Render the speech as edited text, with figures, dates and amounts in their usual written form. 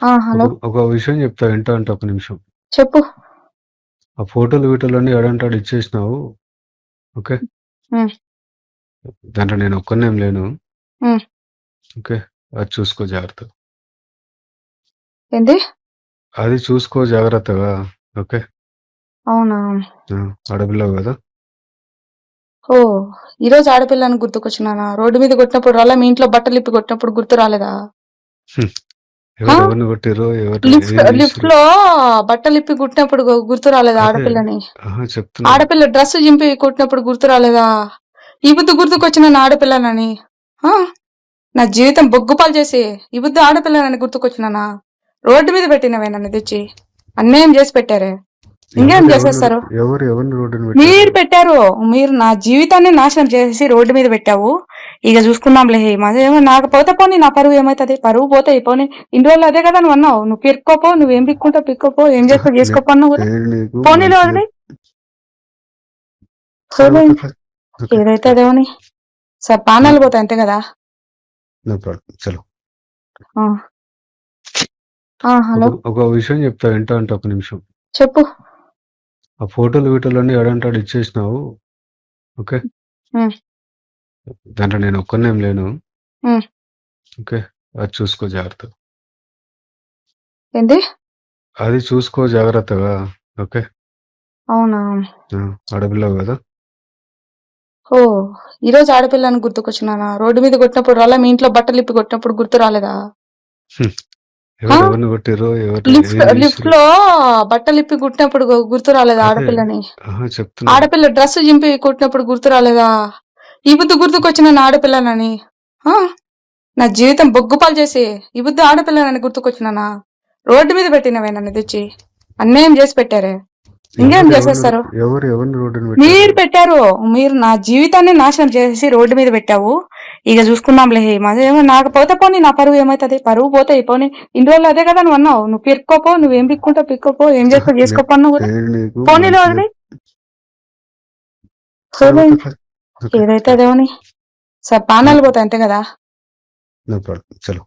Hello. ఒక విషయం చెప్తా వింటా అంటే ఒక నిమిషం. చెప్పు. ఆ ఫోటోలు వీటోలన్నీ ఏడంటాడు ఇచ్చేసినావు. ఓకే. ఉమ్, దాంట్లో నేను ఒక్కనేం లేను. ఉమ్. ఓకే. అది చూసుకో జాగ్రత్త. ఏంటి? అది చూసుకో జాగ్రత్తగా. ఓకే. అవునా? ఆడపిల్లవు కదా. ఓ, ఈరోజు ఆడపిల్లని గుర్తుకొచ్చినానా? రోడ్డు మీద కొట్టినప్పుడు రాలా? మీ ఇంట్లో బట్టలు ఇప్పి కొట్టినప్పుడు గుర్తు రాలేదా? హ్మ్. హా? ఎవరిని కొట్టిర్రో ఎవరు లిఫ్ట్ ఏం లిఫ్ట్ చేసిర్రు లో బట్టలు ఇప్పి కుట్టినప్పుడు గుర్తు రాలేదా అదే. ఆడపిల్లని? చెప్తున్నా. ఆడపిల్ల డ్రెస్ చింపి కొట్టినప్పుడు గుర్తు రాలేదా? ఈ బుద్ధి గుర్తుకొచ్చిన నా ఆడపిల్లనని. హా? నా జీవితం బొగ్గుపాలు చేసి ఈ బుద్ధి ఆడపిల్లనని గుర్తుకొచ్చినానా? రోడ్డు మీద పెట్టినవే నన్ను తెచ్చి అన్యాయం చేసి పెట్టారే. ఇంకేం చేసేస్తారు? ఎవరిని రోడ్డున మీరు పెట్టారు? పెట్టారు. మీరు నా జీవితాన్ని నాశనం చేసి రోడ్డు మీద పెట్టావు. ఇక చూసుకుందాంలే. ఏమో నాకు పోతే పోనీ, నా పరువు ఏమైతుంది? పరువు పోతే పోనీ. ఇన్ని రోజులు అదే కదా నువ్వు అన్నావు. నువ్వు పిక్కోపో, నువ్వేం పిక్కుంటావు పిక్కోపో, ఏం చేస్తావు చేసుకోపో అన్నావు కదా. నేను నీకు పోనీలో మంచి వదిలి ఓకే. ఏదైతే అదేమని సార్ పానాలు పోతాయి అంతే కదా. No problem. చలో. హలో. ఒక విషయం చెప్తా వింటా అంటే ఒక నిమిషం. చెప్పు. ఆ ఫోటోలు వీటోలన్నీ ఏడంటాడు ఇచ్చేసినావు. ఓకే. ఉమ్, దాంట్లో నేను ఒక్కనేం లేను. ఉమ్. ఓకే. అది చూసుకో జాగ్రత్త. ఏంటి? అది చూసుకో జాగ్రత్తగా. ఓకే. అవునా? ఆడపిల్లవు కదా. ఓ, ఈరోజు ఆడపిల్లని గుర్తుకొచ్చినానా? రోడ్డు మీద కొట్టినప్పుడు రాలా? మీ ఇంట్లో బట్టలు ఇప్పి కొట్టినప్పుడు గుర్తు రాలేదా? హ్మ్. హా? ఎవరిని కొట్టిర్రో ఎవరు లిఫ్ట్ ఏం లిఫ్ట్ చేసిర్రు లో బట్టలు ఇప్పి కుట్టినప్పుడు గుర్తు రాలేదా అదే. ఆడపిల్లని? చెప్తున్నా. ఆడపిల్ల డ్రెస్ చింపి కొట్టినప్పుడు గుర్తు రాలేదా? ఈ బుద్ధి గుర్తుకొచ్చిన నా ఆడపిల్లనని. హా? నా జీవితం బొగ్గుపాలు చేసి ఈ బుద్ధి ఆడపిల్లనని గుర్తుకొచ్చినానా? రోడ్డు మీద పెట్టినవే నన్ను తెచ్చి అన్యాయం చేసి పెట్టారే. ఇంకేం చేసేస్తారు? ఎవరిని రోడ్డున మీరు పెట్టారు? పెట్టారు. మీరు నా జీవితాన్ని నాశనం చేసి రోడ్డు మీద పెట్టావు. ఇక చూసుకుందాంలే. ఏమో నాకు పోతే పోనీ, నా పరువు ఏమైతుంది? పరువు పోతే పోనీ. ఇన్ని రోజులు అదే కదా నువ్వు అన్నావు. నువ్వు పిక్కోపో, నువ్వేం పిక్కుంటావు పిక్కోపో, ఏం చేస్తావు చేసుకోపో అన్నావు కదా. నేను నీకు పోనీలో మంచి వదిలి ఏదైతే అదేమని సార్ పానాలు పోతాయి అంతే కదా. No problem. చలో.